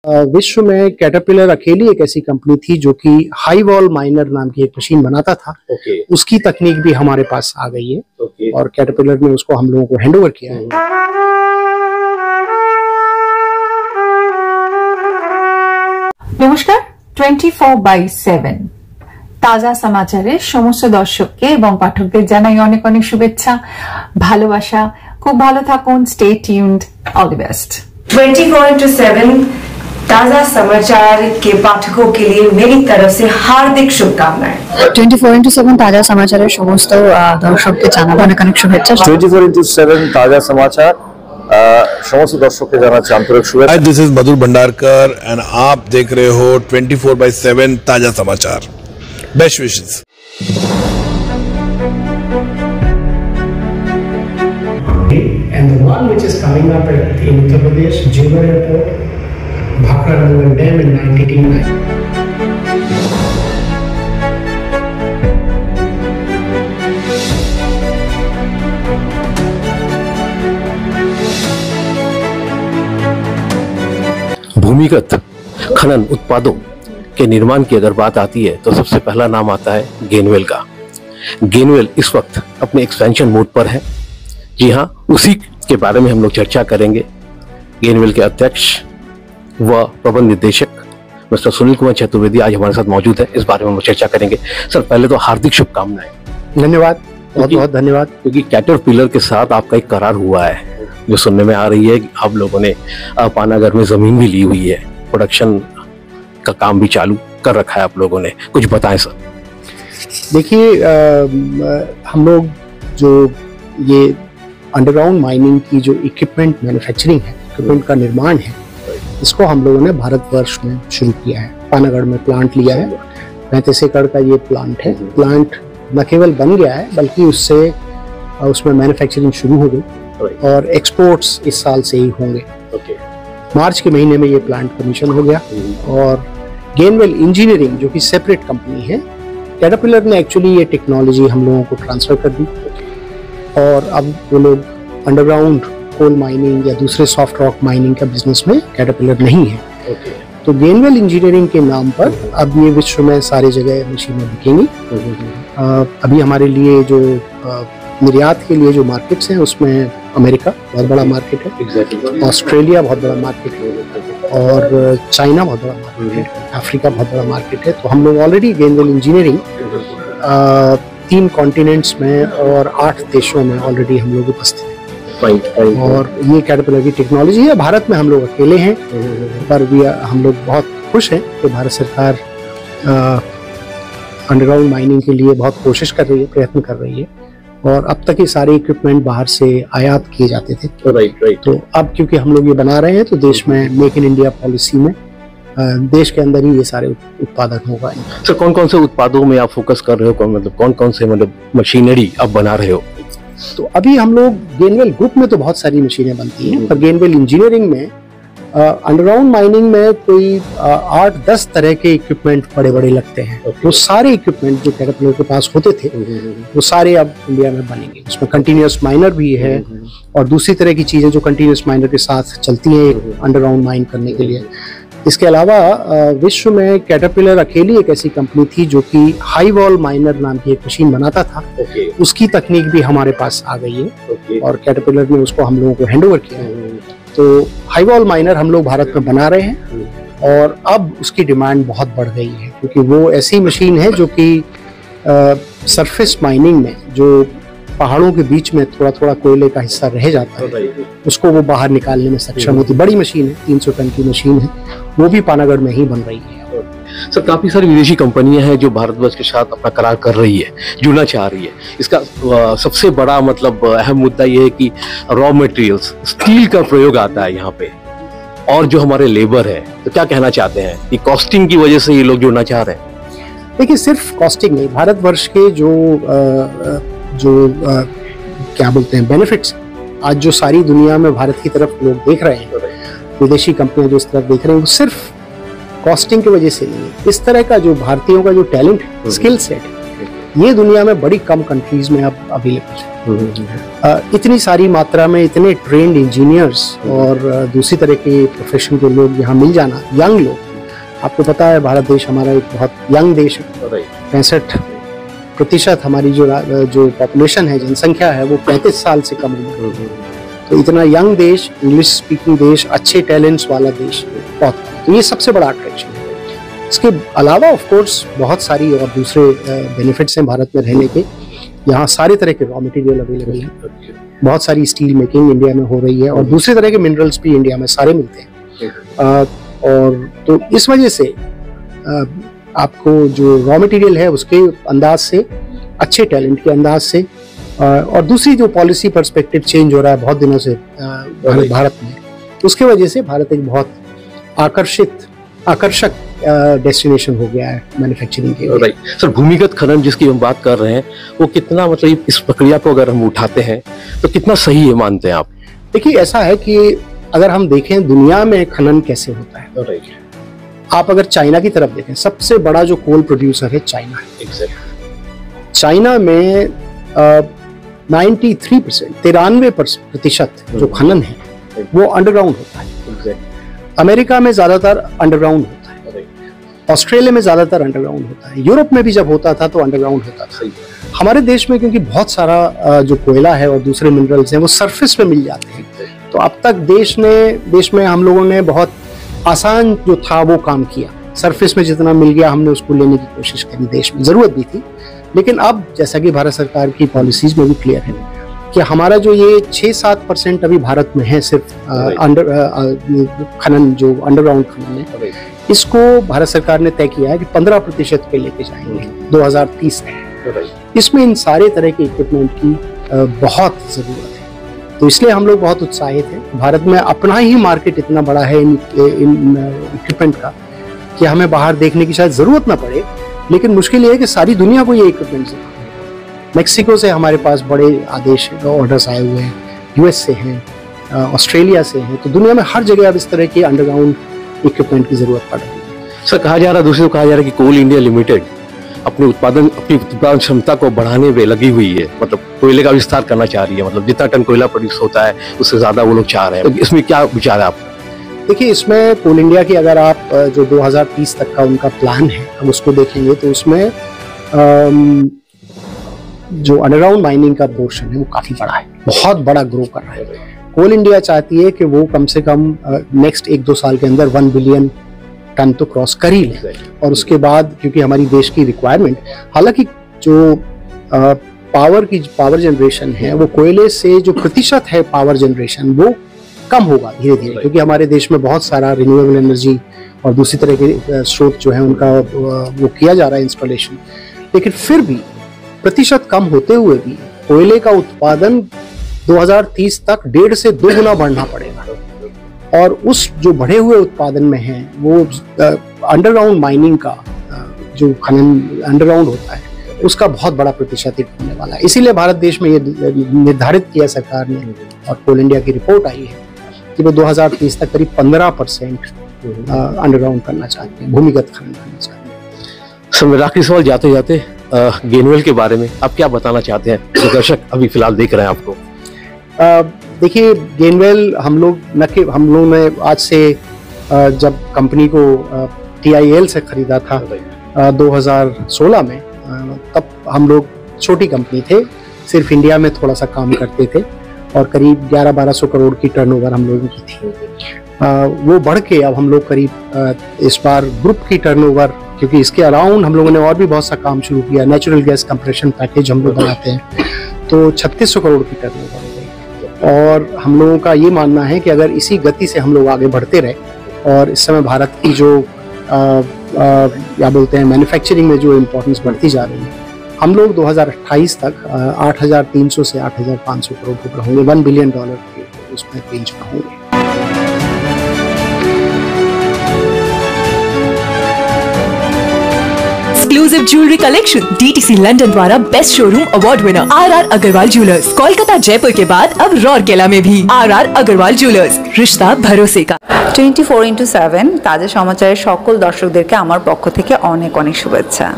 विश्व में कैटरपिलर अकेली एक ऐसी कंपनी थी जो कि हाई वॉल माइनर नाम की एक मशीन बनाता था। उसकी तकनीक भी हमारे पास आ गई है और कैटरपिलर ने उसको हम लोगों को हैंडओवर किया है। नमस्कार 24/7 ताजा समाचारे समस्त दर्शकके एवं पाठकদের জানাই অনেক অনেক শুভেচ্ছা ভালোবাসা। খুব ভালো থাকুন। Stay tuned. All the best. 24/7 ताजा समाचार के पाठकों के लिए मेरी तरफ से हार्दिक शुभकामनाएं। 24/7 ताजा समाचारेर समस्त दर्शकদের জানাবো অনেক অনেক শুভেচ্ছা। 24/7 ताजा समाचार समस्त दर्शकকে জানাচ্ছি আন্তরিক শুভেচ্ছা। Hi, this is Madhur Bhandarkar and आप देख रहे हो 24/7 ताजा समाचार। Best wishes. And the one which is coming up in Uttar Pradesh, Jewar Airport, Bhakra Nangal Dam in 1989. भूमिगत खनन उत्पादों के निर्माण की अगर बात आती है तो सबसे पहला नाम आता है गेनवेल का। गेनवेल इस वक्त अपने एक्सपेंशन मोड पर है। जी हाँ, उसी के बारे में हम लोग चर्चा करेंगे। गेनवेल के अध्यक्ष व प्रबंध निदेशक मिस्टर सुनील कुमार चतुर्वेदी आज हमारे साथ मौजूद है। इस बारे में हम लोग चर्चा करेंगे। सर, पहले तो हार्दिक शुभकामनाएं। धन्यवाद, बहुत बहुत धन्यवाद। क्योंकि कैटरपिलर के साथ आपका एक करार हुआ है जो सुनने में आ रही है कि आप लोगों ने पानागढ़ में जमीन भी ली हुई है, प्रोडक्शन का काम भी चालू कर रखा है आप लोगों ने। कुछ बताएं सर। देखिए, हम लोग जो ये अंडरग्राउंड माइनिंग की जो इक्विपमेंट मैन्युफैक्चरिंग है, इक्विपमेंट का निर्माण है, इसको हम लोगों ने भारतवर्ष में शुरू किया है। पानागढ़ में प्लांट लिया है। 35 एकड़ का ये प्लांट है। प्लांट न केवल बन गया है बल्कि उसमें मैन्युफैक्चरिंग शुरू हो गई और एक्सपोर्ट्स इस साल से ही होंगे। मार्च के महीने में ये प्लांट कमीशन हो गया और गेनवेल इंजीनियरिंग जो कि सेपरेट कंपनी है, कैटरपिलर ने एक्चुअली ये टेक्नोलॉजी हम लोगों को ट्रांसफर कर दी और अब वो लोग अंडरग्राउंड कोल माइनिंग या दूसरे सॉफ्ट रॉक माइनिंग का बिजनेस में कैटरपिलर नहीं है। तो गेनवेल इंजीनियरिंग के नाम पर अब ये विश्व में सारी जगह मशीनें बिकेंगी। अभी हमारे लिए जो निर्यात के लिए जो मार्केट्स हैं उसमें अमेरिका बहुत बड़ा मार्केट है, ऑस्ट्रेलिया बहुत बड़ा मार्केट है और चाइना बहुत बड़ा मार्केट है, अफ्रीका बहुत बड़ा मार्केट है। तो हम लोग ऑलरेडी गेनवेल इंजीनियरिंग 3 कॉन्टिनेंट्स में और 8 देशों में ऑलरेडी हम लोग उपस्थित हैं। और ये कैटरपिलर की टेक्नोलॉजी है। भारत में हम लोग अकेले हैं पर भी हम लोग बहुत खुश हैं कि भारत सरकार अंडरग्राउंड माइनिंग के लिए बहुत कोशिश कर रही है, प्रयत्न कर रही है। और अब तक ये सारे इक्विपमेंट बाहर से आयात किए जाते थे। तो अब क्योंकि हम लोग ये बना रहे हैं तो देश में मेक इन इंडिया पॉलिसी में देश के अंदर ही ये सारे उत्पादन होगा। सर, कौन कौन से उत्पादों में आप फोकस कर रहे हो? मतलब कौन कौन से मशीनरी आप बना रहे हो? तो अभी हम लोग गेनवेल ग्रुप में तो बहुत सारी मशीनें बनती हैं पर गेनवेल इंजीनियरिंग में अंडरग्राउंड माइनिंग में कोई 8-10 तरह के इक्विपमेंट बड़े बड़े लगते हैं। वो सारे इक्विपमेंट जो कैटरपिलर के पास होते थे वो सारे अब इंडिया में बनेंगे। उसमें कंटिन्यूअस माइनर भी है और दूसरी तरह की चीजें जो कंटिन्यूअस माइनर के साथ चलती हैं अंडरग्राउंड माइन करने के लिए। इसके अलावा विश्व में कैटरपिलर अकेली एक ऐसी कंपनी थी जो कि हाई वॉल माइनर नाम की एक मशीन बनाता था। उसकी तकनीक भी हमारे पास आ गई है और कैटरपिलर ने उसको हम लोगों को हैंडओवर किया है। तो हाई वॉल माइनर हम लोग भारत में बना रहे हैं और अब उसकी डिमांड बहुत बढ़ गई है क्योंकि वो ऐसी मशीन है जो कि सरफेस माइनिंग में जो पहाड़ों के बीच में थोड़ा थोड़ा कोयले का हिस्सा रह जाता है उसको वो बाहर निकालने में सक्षम होती। बड़ी मशीन है, 300 टन की मशीन है, वो भी पानागढ़ में ही बन रही है। सर, काफी सारी विदेशी कंपनियां हैं जो भारतवर्ष के साथ अपना करार कर रही है, जुड़ना चाह रही है। इसका सबसे बड़ा मतलब अहम मुद्दा ये है कि रॉ मटेरियल्स स्टील का प्रयोग आता है यहाँ पे और जो हमारे लेबर है। तो क्या कहना चाहते हैं कि कॉस्टिंग की वजह से ये लोग जुड़ना चाह रहे हैं? देखिए, सिर्फ कॉस्टिंग नहीं, भारतवर्ष के क्या बोलते हैं बेनिफिट्स, आज जो सारी दुनिया में भारत की तरफ लोग देख रहे हैं, विदेशी कंपनियां जो इस तरफ देख रहे हैं, वो सिर्फ कॉस्टिंग की वजह से नहीं है। इस तरह का जो भारतीयों का जो टैलेंट, स्किल सेट, ये दुनिया में बड़ी कम कंट्रीज में अब अवेलेबल है। इतनी सारी मात्रा में इतने ट्रेंड इंजीनियर्स और दूसरी तरह के प्रोफेशन के लोग यहाँ मिल जाना, यंग लोग। आपको पता है भारत देश हमारा एक बहुत यंग देश है। 65% हमारी जो पॉपुलेशन है, जनसंख्या है, वो 35 साल से कम है। तो इतना यंग देश, इंग्लिश स्पीकिंग देश, अच्छे टैलेंट्स वाला देश बहुत, तो ये सबसे बड़ा अट्रैक्शन है। इसके अलावा ऑफ कोर्स बहुत सारी और दूसरे बेनिफिट्स हैं भारत में रहने के। यहाँ सारे तरह के रॉ मटेरियल अवेलेबल हैं। बहुत सारी स्टील मेकिंग इंडिया में हो रही है और दूसरे तरह के मिनरल्स भी इंडिया में सारे मिलते हैं। और तो इस वजह से आपको जो रॉ मटेरियल है उसके अंदाज से, अच्छे टैलेंट के अंदाज से, और दूसरी जो पॉलिसी पर्सपेक्टिव चेंज हो रहा है बहुत दिनों से भारत में, उसके वजह से भारत एक बहुत आकर्षक डेस्टिनेशन हो गया है मैन्युफैक्चरिंग के लिए। सर, भूमिगत खनन जिसकी हम बात कर रहे हैं वो कितना, मतलब इस प्रक्रिया को अगर हम उठाते हैं तो कितना सही है मानते हैं आप? देखिए, ऐसा है कि अगर हम देखें दुनिया में खनन कैसे होता है, आप अगर चाइना की तरफ देखें, सबसे बड़ा जो कोल प्रोड्यूसर है चाइना है। चाइना में 93% जो खनन है वो अंडरग्राउंड होता है। अमेरिका में ज्यादातर अंडरग्राउंड होता है, ऑस्ट्रेलिया में ज्यादातर अंडरग्राउंड होता है, यूरोप में भी जब होता था तो अंडरग्राउंड होता था। हमारे देश में क्योंकि बहुत सारा जो कोयला है और दूसरे मिनरल्स हैं वो सरफेस पे मिल जाते हैं, तो अब तक देश में हम लोगों ने बहुत आसान जो था वो काम किया। सरफेस में जितना मिल गया हमने उसको लेने की कोशिश करी, देश में जरूरत भी थी। लेकिन अब जैसा कि भारत सरकार की पॉलिसीज में भी क्लियर है कि हमारा जो ये 6-7% अभी भारत में है सिर्फ खनन, जो अंडरग्राउंड खनन है, इसको भारत सरकार ने तय किया है कि 15% पे लेके जाएंगे 2030 तक। इसमें इन सारे तरह के इक्विपमेंट की बहुत जरूरत है, तो इसलिए हम लोग बहुत उत्साहित हैं। भारत में अपना ही मार्केट इतना बड़ा है इन इक्विपमेंट का कि हमें बाहर देखने की शायद जरूरत ना पड़े। लेकिन मुश्किल ये है कि सारी दुनिया को ये इक्विपमेंट चाहिए। मेक्सिको से हमारे पास बड़े आदेश ऑर्डर्स आए हुए हैं, यूएस से हैं, ऑस्ट्रेलिया से हैं, तो दुनिया में हर जगह अब इस तरह की अंडरग्राउंड इक्विपमेंट की जरूरत पड़ रही है। सर, कहा जा रहा है, दूसरे को कहा जा रहा है कि कोल इंडिया लिमिटेड अपनी उत्पादन क्षमता को बढ़ाने में लगी हुई है, मतलब कोयले का विस्तार करना चाह रही है, मतलब जितना टन कोयला प्रोड्यूस होता है उससे ज्यादा वो लोग चाह रहे हैं। तो इसमें क्या विचार है आपका? देखिए, इसमें कोल इंडिया की अगर आप जो 2030 तक का उनका प्लान है हम उसको देखेंगे तो उसमें जो अंडरग्राउंड माइनिंग का पोर्शन है वो काफी बड़ा है, बहुत बड़ा ग्रो कर रहा है। कोल इंडिया चाहती है कि वो कम से कम नेक्स्ट 1-2 साल के अंदर 1 बिलियन टन तो क्रॉस कर ही ले। और उसके बाद क्योंकि हमारी देश की रिक्वायरमेंट, हालांकि जो पावर जनरेशन है वो कोयले से जो प्रतिशत है पावर जनरेशन वो कम होगा धीरे धीरे, क्योंकि हमारे देश में बहुत सारा रिन्यूएबल एनर्जी और दूसरी तरह के स्रोत जो है उनका वो किया जा रहा है इंस्टॉलेशन। लेकिन फिर भी प्रतिशत कम होते हुए भी कोयले का उत्पादन 2030 तक 1.5 से 2 गुना बढ़ना पड़ेगा। और उस जो बढ़े हुए उत्पादन में है वो अंडरग्राउंड माइनिंग का जो खनन अंडरग्राउंड होता है उसका बहुत बड़ा प्रतिशत होने वाला है। इसीलिए भारत देश में ये निर्धारित किया सरकार ने और कोल इंडिया की रिपोर्ट आई है कि वो 2030 तक करीब 15% अंडरग्राउंड करना चाहते हैं, भूमिगत खनन करना चाहते हैं। सर, मेरा आखिरी सवाल जाते जाते गेनवेल के बारे में आप क्या बताना चाहते हैं, जो दर्शक अभी फिलहाल देख रहे हैं आपको? देखिए, गेनवेल हम लोग ने आज से जब कंपनी को TIL से खरीदा था 2016 में, तब हम लोग छोटी कंपनी थे, सिर्फ इंडिया में थोड़ा सा काम करते थे और करीब 1100-1200 करोड़ की टर्नओवर हम लोगों की थी। वो बढ़ के अब हम लोग करीब इस बार ग्रुप की टर्नओवर, क्योंकि इसके अराउंड हम लोगों ने और भी बहुत सा काम शुरू किया, नेचुरल गैस कंप्रेशन पैकेज हम लोग बनाते हैं, तो 3600 करोड़ की टर्नओवर हो गई। और हम लोगों का ये मानना है कि अगर इसी गति से हम लोग आगे बढ़ते रहे और इस समय भारत की जो क्या बोलते हैं मैन्युफैक्चरिंग में जो इम्पोर्टेंस बढ़ती जा रही है, हम लोग 2028 तक 8,300 से 8,500 करोड़ रुपए होंगे, $1 बिलियन के उसमें रेंज में होंगे। Exclusive jewellery collection DTC London द्वारा best showroom award winner RR Agarwal jewellers, Kolkata Jaipur के बाद अब रौरकेला में भी RR अग्रवाल ज्वेलर्स, रिश्ता भरोसे का। 24x7 ताजा समाचाরের সকল দর্শকদেরকে আমার পক্ষ থেকে অনেক অনেক শুভেচ্ছা।